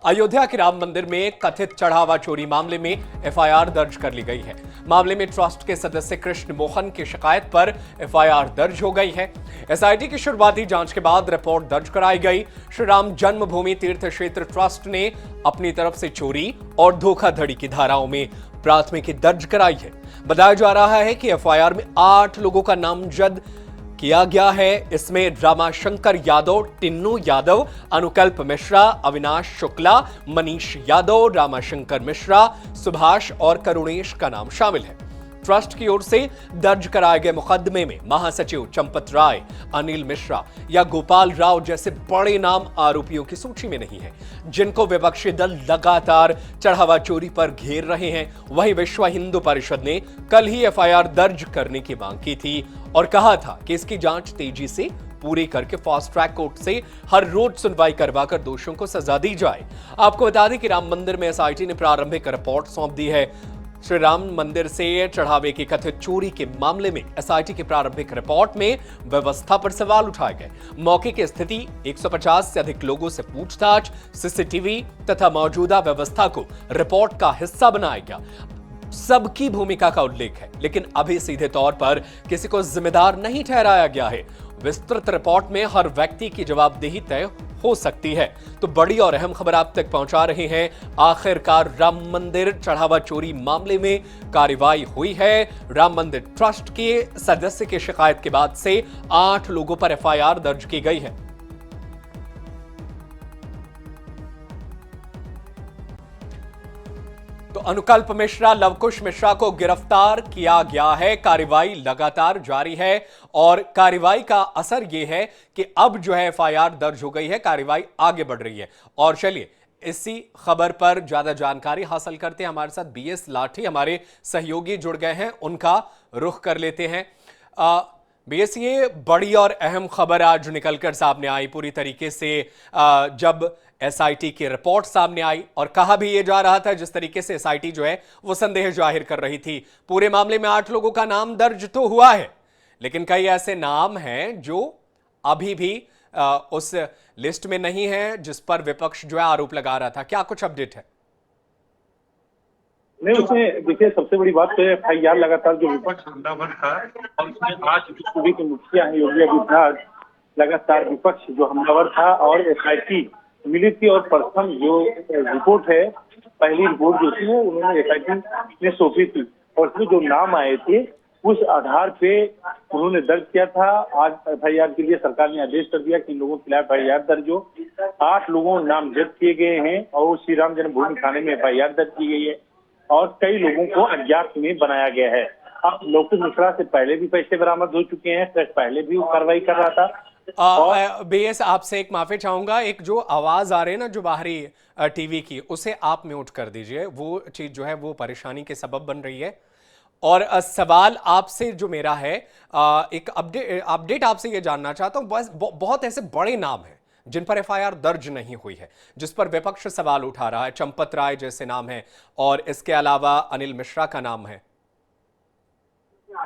अयोध्या के राम मंदिर में कथित चढ़ावा चोरी मामले में एफआईआर दर्ज कर ली गई है। मामले में ट्रस्ट के सदस्य कृष्ण मोहन की शिकायत पर एफआईआर दर्ज हो गई है। एसआईटी की शुरुआती जांच के बाद रिपोर्ट दर्ज कराई गई। श्री राम जन्मभूमि तीर्थ क्षेत्र ट्रस्ट ने अपनी तरफ से चोरी और धोखाधड़ी की धाराओं में प्राथमिकी दर्ज कराई है। बताया जा रहा है कि एफआईआर में 8 लोगों का नामजद किया गया है। इसमें रामाशंकर यादव, टिन्नू यादव, अनुकल्प मिश्रा, अविनाश शुक्ला, मनीष यादव, रामाशंकर मिश्रा, सुभाष और करुणेश का नाम शामिल है। ट्रस्ट की ओर से दर्ज कराए गए मुकदमे में महासचिव चंपत राय, अनिल मिश्रा या गोपाल राव जैसे बड़े नाम आरोपियों की सूची में नहीं है, जिनको विपक्षी दल लगातार चढ़ावा चोरी पर घेर रहे हैं। वहीं विश्व हिंदू परिषद ने कल ही एफआईआर दर्ज करने की मांग की थी और कहा था कि इसकी जांच तेजी से पूरी करके फास्ट ट्रैक कोर्ट से हर रोज सुनवाई करवाकर दोषियों को सजा दी जाए। आपको बता दें कि राम मंदिर में एसआईटी ने प्रारंभिक रिपोर्ट सौंप दी है। श्री राम मंदिर से चढ़ावे की कथित चोरी के मामले में एसआईटी की प्रारंभिक रिपोर्ट में व्यवस्था पर सवाल उठाए गए। मौके की स्थिति, 150 से अधिक लोगों से पूछताछ, सीसीटीवी तथा मौजूदा व्यवस्था को रिपोर्ट का हिस्सा बनाया गया। सबकी भूमिका का उल्लेख है, लेकिन अभी सीधे तौर पर किसी को जिम्मेदार नहीं ठहराया गया है। विस्तृत रिपोर्ट में हर व्यक्ति की जवाबदेही तय हो सकती है। तो बड़ी और अहम खबर आप तक पहुंचा रहे हैं। आखिरकार राम मंदिर चढ़ावा चोरी मामले में कार्रवाई हुई है। राम मंदिर ट्रस्ट के सदस्य की शिकायत के बाद से 8 लोगों पर एफआईआर दर्ज की गई है। तो अनुकल्प मिश्रा, लवकुश मिश्रा को गिरफ्तार किया गया है। कार्रवाई लगातार जारी है और कार्रवाई का असर यह है कि अब जो है एफआईआर दर्ज हो गई है, कार्रवाई आगे बढ़ रही है। और चलिए इसी खबर पर ज्यादा जानकारी हासिल करते हैं। हमारे साथ बीएस लाठी हमारे सहयोगी जुड़ गए हैं, उनका रुख कर लेते हैं। बीएस, ये बड़ी और अहम खबर आज निकलकर सामने आई पूरी तरीके से, जब एसआईटी की रिपोर्ट सामने आई और कहा भी ये जा रहा था जिस तरीके से एसआईटी जो है वो संदेह जाहिर कर रही थी। पूरे मामले में 8 लोगों का नाम दर्ज तो हुआ है, लेकिन कई ऐसे नाम हैं जो अभी भी उस लिस्ट में नहीं है जिस पर विपक्ष जो है आरोप लगा रहा था। क्या कुछ अपडेट है? नहीं, उसमें देखिए सबसे बड़ी बात तो एफआईआर लगातार जो विपक्ष हमलावर था और उसमें आज जो सूबे के मुखिया हैं योगी आदित्यनाथ, लगातार विपक्ष जो हमलावर था और एसआईटी मिली थी और प्रथम जो रिपोर्ट है, पहली रिपोर्ट जो थी वो उन्होंने एसआईटी ने सौंपी थी और उसमें जो नाम आए थे उस आधार पे उन्होंने दर्ज किया था। आज एफआईआर के लिए सरकार ने आदेश कर दिया कि इन लोगों के खिलाफ एफआईआर दर्ज हो। 8 लोगों नामजद किए गए हैं और श्री राम जन्मभूमि थाने में एफआईआर दर्ज की गई है और कई लोगों को अज्ञात में बनाया गया है। अब लवकुश मिश्रा से पहले भी पैसे बरामद हो चुके हैं, ट्रस्ट पहले भी कार्रवाई कर रहा था। बीएस, आपसे एक माफी चाहूंगा, एक जो आवाज आ रही है ना जो बाहरी टीवी की, उसे आप म्यूट कर दीजिए। वो चीज जो है वो परेशानी के सबब बन रही है। और सवाल आपसे जो मेरा है, एक अपडेट आपसे ये जानना चाहता हूं। बस बहुत ऐसे बड़े नाम हैं जिन पर एफआईआर दर्ज नहीं हुई है, जिस पर विपक्ष सवाल उठा रहा है। चंपत राय जैसे नाम है और इसके अलावा अनिल मिश्रा का नाम है।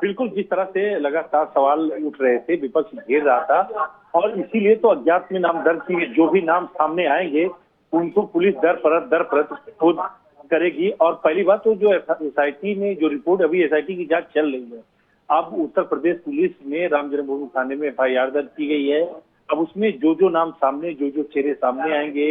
बिल्कुल, जिस तरह से लगातार सवाल उठ रहे थे, विपक्ष घेर रहा था और इसीलिए तो अज्ञात में नाम दर्ज किए। जो भी नाम सामने आएंगे उनको पुलिस दर परत खोज करेगी। और पहली बात तो जो एसआईटी ने जो रिपोर्ट, अभी एसआईटी की जांच चल रही है। अब उत्तर प्रदेश पुलिस में राम जन्मभूमि थाने में एफआईआर दर्ज की गई है। अब उसमें जो नाम सामने, जो चेहरे सामने आएंगे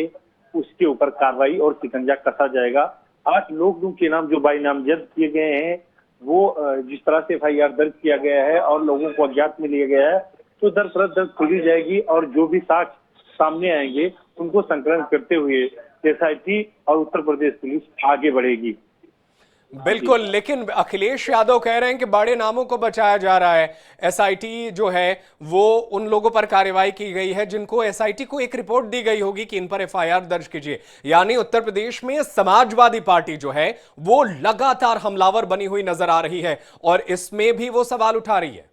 उसके ऊपर कार्रवाई और शिकंजा कसा जाएगा। 8 लोगों के नाम जो बाई नामजद किए गए हैं, वो जिस तरह से एफआईआर दर्ज किया गया है और लोगों को अज्ञात में लिया गया है, तो दर परत खोली जाएगी और जो भी साक्ष्य सामने आएंगे उनको संकलन करते हुए एसआईटी और उत्तर प्रदेश पुलिस आगे बढ़ेगी। बिल्कुल, लेकिन अखिलेश यादव कह रहे हैं कि बड़े नामों को बचाया जा रहा है। एसआईटी जो है वो उन लोगों पर कार्रवाई की गई है जिनको एसआईटी को एक रिपोर्ट दी गई होगी कि इन पर एफआईआर दर्ज कीजिए। यानी उत्तर प्रदेश में समाजवादी पार्टी जो है वो लगातार हमलावर बनी हुई नजर आ रही है और इसमें भी वो सवाल उठा रही है।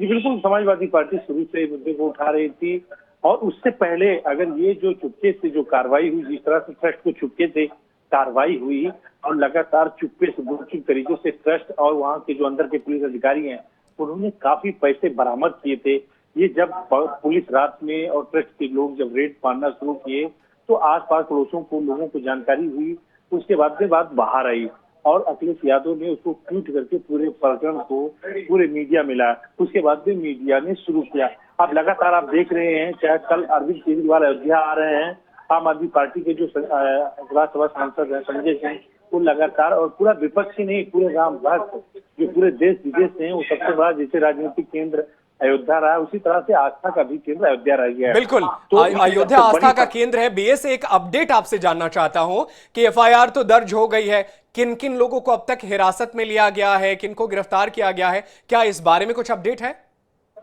जी बिल्कुल, समाजवादी पार्टी शुरू से मुद्दे को उठा रही थी और उससे पहले अगर ये जो चुपके से जो कार्रवाई हुई, जिस तरह से ट्रस्ट को चुपके से कार्रवाई हुई और लगातार चुप्पे से गुपचुप तरीके से ट्रस्ट और वहाँ के जो अंदर के पुलिस अधिकारी हैं उन्होंने काफी पैसे बरामद किए थे। ये जब पुलिस रात में और ट्रस्ट के लोग जब रेड मारना शुरू किए तो आसपास पड़ोसियों को, लोगों को जानकारी हुई। उसके बाद में बात बाहर आई और अखिलेश यादव ने उसको ट्वीट करके पूरे प्रकरण को पूरे मीडिया में लाया। उसके बाद में मीडिया ने शुरू किया। अब लगातार आप देख रहे हैं, चाहे कल अरविंद केजरीवाल अयोध्या आ रहे हैं, आम आदमी पार्टी के जो राज्यसभा सांसद हैं संजय सिंह, वो लगातार, और पूरा विपक्ष ही नहीं, पूरे राम भक्त जो पूरे देश विदेश से हैं, वो सबसे बड़ा जैसे राजनीतिक केंद्र अयोध्या रहा है, उसी तरह से आस्था का भी केंद्र अयोध्या रह गया है। बिल्कुल, तो अयोध्या आस्था का केंद्र है। बीएस, एक अपडेट आपसे जानना चाहता हूं कि एफआईआर तो दर्ज हो गई है, किन किन लोगों को अब तक हिरासत में लिया गया है, किन को गिरफ्तार किया गया है, क्या इस बारे में कुछ अपडेट है?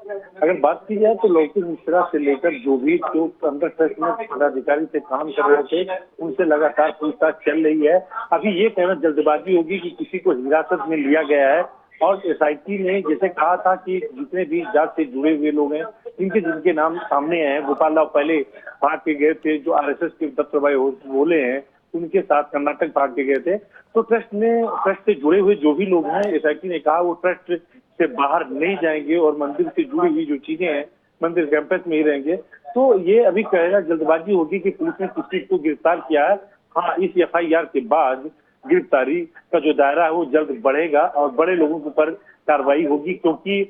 अगर बात की जाए तो लौकिक मिश्रा से लेकर जो भी जो अंडर ट्रस्ट में पदाधिकारी से काम कर रहे थे, उनसे लगातार पूछताछ चल रही है। अभी ये कहना जल्दबाजी होगी कि किसी को हिरासत में लिया गया है, और एसआईटी ने जैसे कहा था कि जितने भी जांच से जुड़े हुए लोग हैं, जिनके नाम सामने आए हैं, गोपाल राव पहले भाग के गए थे, जो आरएसएस के दत्तभाई बोले हैं, उनके साथ कर्नाटक भाग के गए थे। तो ट्रस्ट से जुड़े हुए जो भी लोग हैं, एसआईटी ने कहा वो ट्रस्ट से बाहर नहीं जाएंगे और मंदिर से जुड़ी हुई जो चीजें हैं मंदिर कैंपस में ही रहेंगे। तो ये अभी कहेगा जल्दबाजी होगी कि पुलिस ने किसी को गिरफ्तार किया है। हाँ, इस एफआईआर के बाद गिरफ्तारी का जो दायरा है वो जल्द बढ़ेगा और बड़े लोगों के ऊपर कार्रवाई होगी, क्योंकि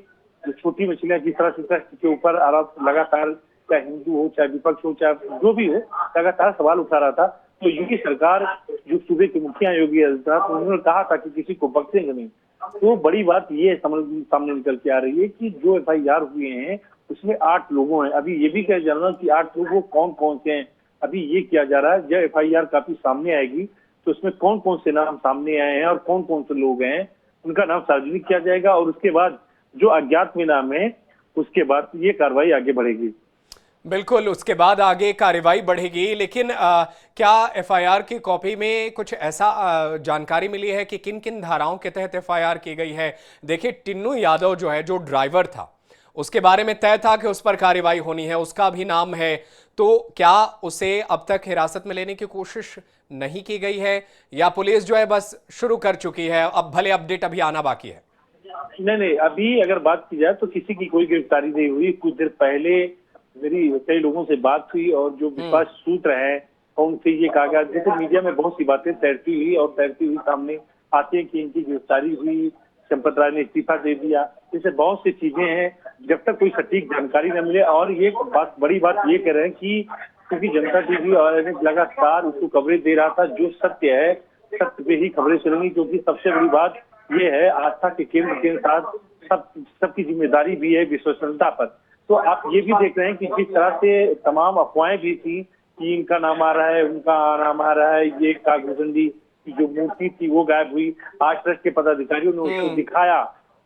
जो छोटी मछलियां जिस तरह से ट्रस्ट के ऊपर आरोप लगातार, चाहे हिंदू हो, चाहे विपक्ष हो, चाहे जो भी हो, लगातार सवाल उठा रहा था। तो योगी सरकार, जो सूबे के मुखिया योगी आदित्यनाथ, उन्होंने कहा था कि किसी को बख्शेंगे नहीं। तो बड़ी बात ये सामने निकल के आ रही है कि जो एफआईआर हुए हैं उसमें 8 लोगों हैं। अभी ये भी कहा जा रहा है कि 8 लोगों कौन कौन से हैं, अभी ये किया जा रहा है। जब एफआईआर काफी सामने आएगी तो उसमें कौन कौन से नाम सामने आए हैं और कौन कौन से लोग हैं, उनका नाम सार्वजनिक किया जाएगा, और उसके बाद जो अज्ञात में नाम है, उसके बाद ये कार्रवाई आगे बढ़ेगी। बिल्कुल, उसके बाद आगे कार्रवाई बढ़ेगी। लेकिन क्या एफआईआर की कॉपी में कुछ ऐसा जानकारी मिली है कि किन किन धाराओं के तहत एफआईआर की गई है? देखिए, टिन्नू यादव जो है, जो ड्राइवर था, उसके बारे में तय था कि उस पर कार्रवाई होनी है, उसका भी नाम है। तो क्या उसे अब तक हिरासत में लेने की कोशिश नहीं की गई है, या पुलिस जो है बस शुरू कर चुकी है, अब भले अपडेट अभी आना बाकी है? नहीं, अभी अगर बात की जाए तो किसी की कोई गिरफ्तारी नहीं हुई। कुछ देर पहले मेरी कई लोगों से बात हुई और जो विश्वास सूत्र है उनसे ये कहा गया, जैसे मीडिया में बहुत सी बातें तैरती हुई सामने आती है कि इनकी गिरफ्तारी हुई, संपत राय ने इस्तीफा दे दिया, जैसे बहुत सी चीजें हैं। जब तक कोई सटीक जानकारी न मिले, और ये बड़ी बात ये कह रहे हैं कि क्योंकि जनता टीवी और लगातार उसको कवरेज दे रहा था, जो सत्य है सत्य पे ही खबरें चलेंगी, क्योंकि सबसे बड़ी बात ये है आस्था के केंद्र के साथ सबकी जिम्मेदारी भी है विश्वसनीयता पर। तो आप ये भी देख रहे हैं कि जिस तरह से तमाम अफवाहें भी थी कि इनका नाम आ रहा है, उनका नाम आ रहा है, ये कागभूषणी की जो मूर्ति थी वो गायब हुई, आज ट्रस्ट के पदाधिकारियों ने उसको दिखाया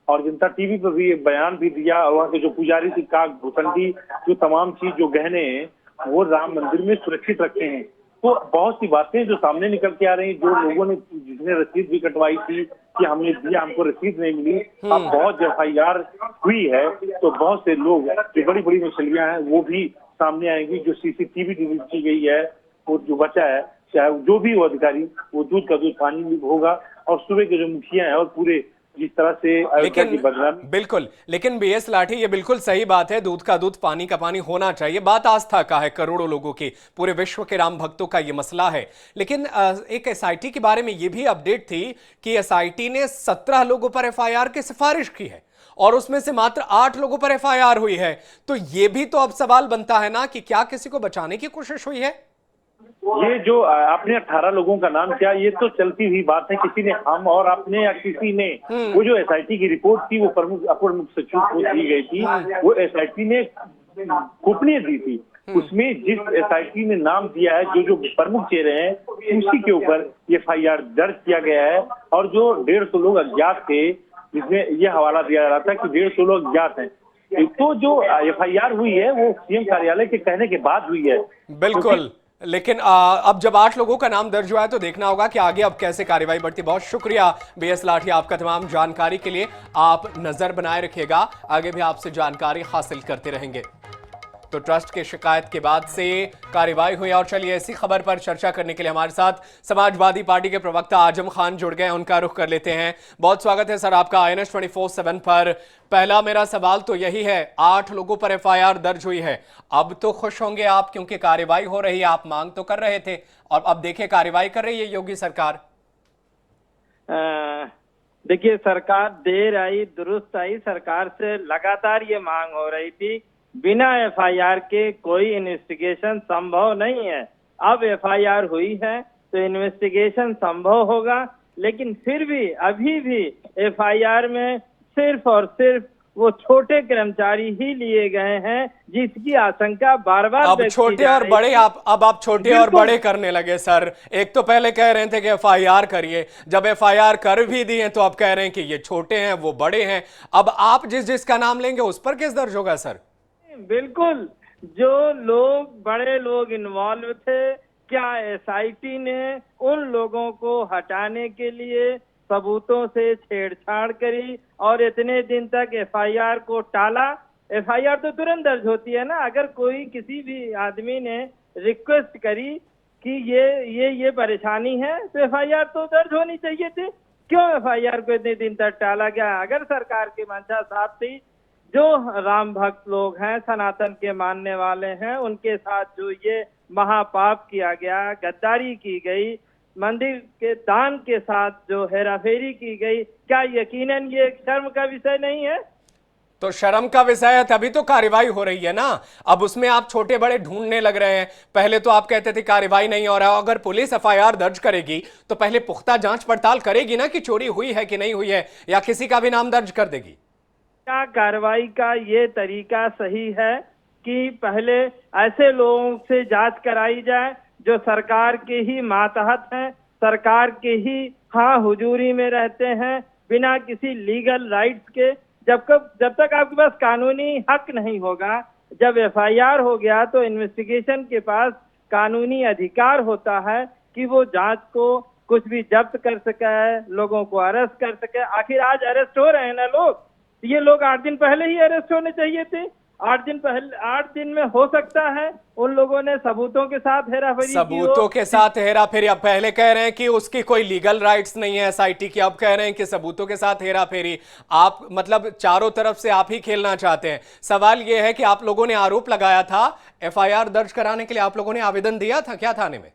और जनता टीवी पर भी एक बयान भी दिया, और वहाँ के जो पुजारी थी कागभूषणी, जो तमाम चीज जो गहने हैं वो राम मंदिर में सुरक्षित रखे हैं। तो बहुत सी बातें जो सामने निकल के आ रही हैं, जो लोगों ने, जिसने रसीद भी कटवाई थी कि हमने दिया, हमको रसीद नहीं मिली, अब बहुत एफआईआर हुई है तो बहुत से लोग, जो बड़ी बड़ी मछलियां हैं वो भी सामने आएंगी, जो सीसीटीवी डिलीट की गई है और जो बचा है, चाहे जो भी वो अधिकारी, वो दूध का दूध पानी में होगा। और सुबह के जो मुखिया हैं और पूरे जिस तरह से अयोध्या की बदनामी। बिल्कुल, लेकिन बीएस लाठी, ये बिल्कुल सही बात है, दूध का दूध पानी का पानी होना चाहिए। बात आस्था का है, करोड़ों लोगों की, पूरे विश्व के राम भक्तों का ये मसला है। लेकिन एक एसआईटी के बारे में ये भी अपडेट थी कि एसआईटी ने 17 लोगों पर एफआईआर की सिफारिश की है और उसमें से मात्र 8 लोगों पर एफआईआर हुई है। तो ये भी तो अब सवाल बनता है ना कि क्या किसी को बचाने की कोशिश हुई है? ये जो आपने 18 लोगों का नाम किया, ये तो चलती हुई बात है। किसी ने, हम और आपने या किसी ने, वो जो एसआईटी की रिपोर्ट थी वो अपर मुख्य सचिव को दी गई थी, वो एसआईटी ने गोपनीय दी थी। उसमें जिस एसआईटी ने नाम दिया है, जो प्रमुख चेहरे हैं, उसी के ऊपर एफआईआर दर्ज किया गया है। और जो 150 लोग अज्ञात थे, जिसमें यह हवाला दिया जा रहा था कि 150 लोग अज्ञात हैं, तो जो एफआईआर हुई है वो सीएम कार्यालय के कहने के बाद हुई है। बिल्कुल, लेकिन अब जब 8 लोगों का नाम दर्ज हुआ है तो देखना होगा कि आगे अब कैसे कार्रवाई बढ़ती। बहुत शुक्रिया बीएस लाठी आपका तमाम जानकारी के लिए। आप नजर बनाए रखिएगा, आगे भी आपसे जानकारी हासिल करते रहेंगे। तो ट्रस्ट की शिकायत के बाद से कार्रवाई हुई। और चलिए इसी खबर पर चर्चा करने के लिए हमारे साथ समाजवादी पार्टी के प्रवक्ता आजम खान जुड़ गए, उनका रुख कर लेते हैं। बहुत स्वागत है सर आपका INS 24/7 पर। पहला मेरा सवाल तो यही है, 8 लोगों पर FIR दर्ज हुई है, अब तो खुश होंगे आप क्योंकि कार्रवाई हो रही है, आप मांग तो कर रहे थे और अब देखिए कार्रवाई कर रही है योगी सरकार। देखिए, सरकार देर आई दुरुस्त आई, सरकार से लगातार ये मांग हो रही थी। बिना FIR के कोई इन्वेस्टिगेशन संभव नहीं है। अब FIR हुई है तो इन्वेस्टिगेशन संभव होगा, लेकिन फिर भी अभी भी FIR में सिर्फ और सिर्फ वो छोटे कर्मचारी ही लिए गए हैं, जिसकी आशंका बार बार अब छोटे और बड़े आप छोटे और बड़े करने लगे सर। एक तो पहले कह रहे थे कि FIR करिए, जब FIR कर भी दिए तो आप कह रहे हैं कि ये छोटे हैं वो बड़े हैं। अब आप जिसका नाम लेंगे उस पर केस दर्ज होगा सर? बिल्कुल, जो लोग बड़े लोग इन्वॉल्व थे, क्या SIT ने उन लोगों को हटाने के लिए सबूतों से छेड़छाड़ करी और इतने दिन तक FIR को टाला? FIR तो तुरंत दर्ज होती है ना। अगर कोई किसी भी आदमी ने रिक्वेस्ट करी कि ये परेशानी है तो FIR तो दर्ज होनी चाहिए थी। क्यों FIR को इतने दिन तक टाला गया? अगर सरकार की मंशा साफ थी, जो राम भक्त लोग हैं, सनातन के मानने वाले हैं, उनके साथ जो ये महापाप किया गया, गद्दारी की गई, मंदिर के दान के साथ जो हेराफेरी की गई, क्या यकीनन ये एक शर्म का विषय नहीं है? तो शर्म का विषय है, तभी तो कार्रवाई हो रही है ना। अब उसमें आप छोटे बड़े ढूंढने लग रहे हैं। पहले तो आप कहते थे कार्रवाई नहीं हो रहा। अगर पुलिस FIR दर्ज करेगी तो पहले पुख्ता जांच पड़ताल करेगी ना कि चोरी हुई है कि नहीं हुई है, या किसी का भी नाम दर्ज कर देगी? क्या कार्रवाई का ये तरीका सही है कि पहले ऐसे लोगों से जांच कराई जाए जो सरकार के ही मातहत हैं, सरकार के ही हुजूरी में रहते हैं, बिना किसी लीगल राइट्स के? जब तक आपके पास कानूनी हक नहीं होगा, जब FIR हो गया तो इन्वेस्टिगेशन के पास कानूनी अधिकार होता है कि वो जांच को कुछ भी जब्त कर सके, लोगों को अरेस्ट कर सके। आखिर आज अरेस्ट हो रहे हैं ना लोग, ये लोग 8 दिन पहले ही अरेस्ट होने चाहिए थे। 8 दिन में हो सकता है उन लोगों ने सबूतों के साथ हेराफेरी हेराफेरी। अब पहले कह रहे हैं कि उसकी कोई लीगल राइट्स नहीं है SIT की, अब कह रहे हैं कि सबूतों के साथ हेराफेरी। आप मतलब चारों तरफ से आप ही खेलना चाहते हैं। सवाल यह है कि आप लोगों ने आरोप लगाया था, FIR दर्ज कराने के लिए आप लोगों ने आवेदन दिया था क्या थाने में?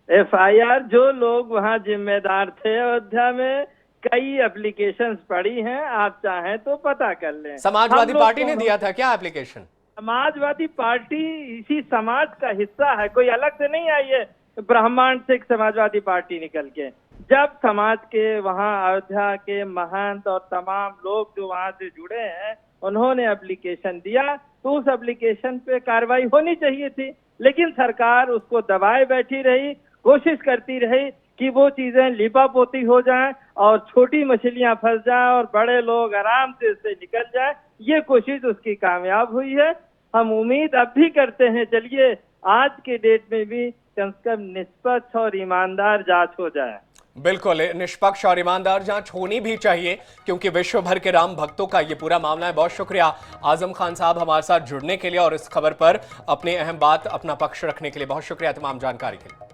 FIR जो लोग वहां जिम्मेदार थे, अयोध्या में कई एप्लीकेशंस पड़ी हैं, आप चाहें तो पता कर लें। समाजवादी पार्टी ने दिया था क्या एप्लीकेशन? समाजवादी पार्टी इसी समाज का हिस्सा है, कोई अलग से नहीं आई है ब्रह्मांड से एक समाजवादी पार्टी निकल के। जब समाज के वहां अयोध्या के महंत और तमाम लोग जो वहां से जुड़े हैं, उन्होंने एप्लीकेशन दिया तो उस एप्लीकेशन पे कार्रवाई होनी चाहिए थी, लेकिन सरकार उसको दबाए बैठी रही, कोशिश करती रही कि वो चीजें लिपापोती हो जाएं और छोटी मछलियां फंस जाएं और बड़े लोग आराम से इससे निकल जाएं। ये कोशिश उसकी कामयाब हुई है। हम उम्मीद अब भी करते हैं, चलिए आज के डेट में भी कम से कम निष्पक्ष और ईमानदार जांच हो जाए। बिल्कुल, निष्पक्ष और ईमानदार जांच होनी भी चाहिए क्योंकि विश्व भर के राम भक्तों का ये पूरा मामला है। बहुत शुक्रिया आजम खान साहब हमारे साथ जुड़ने के लिए और इस खबर पर अपनी अहम बात, अपना पक्ष रखने के लिए। बहुत शुक्रिया तमाम जानकारी के लिए।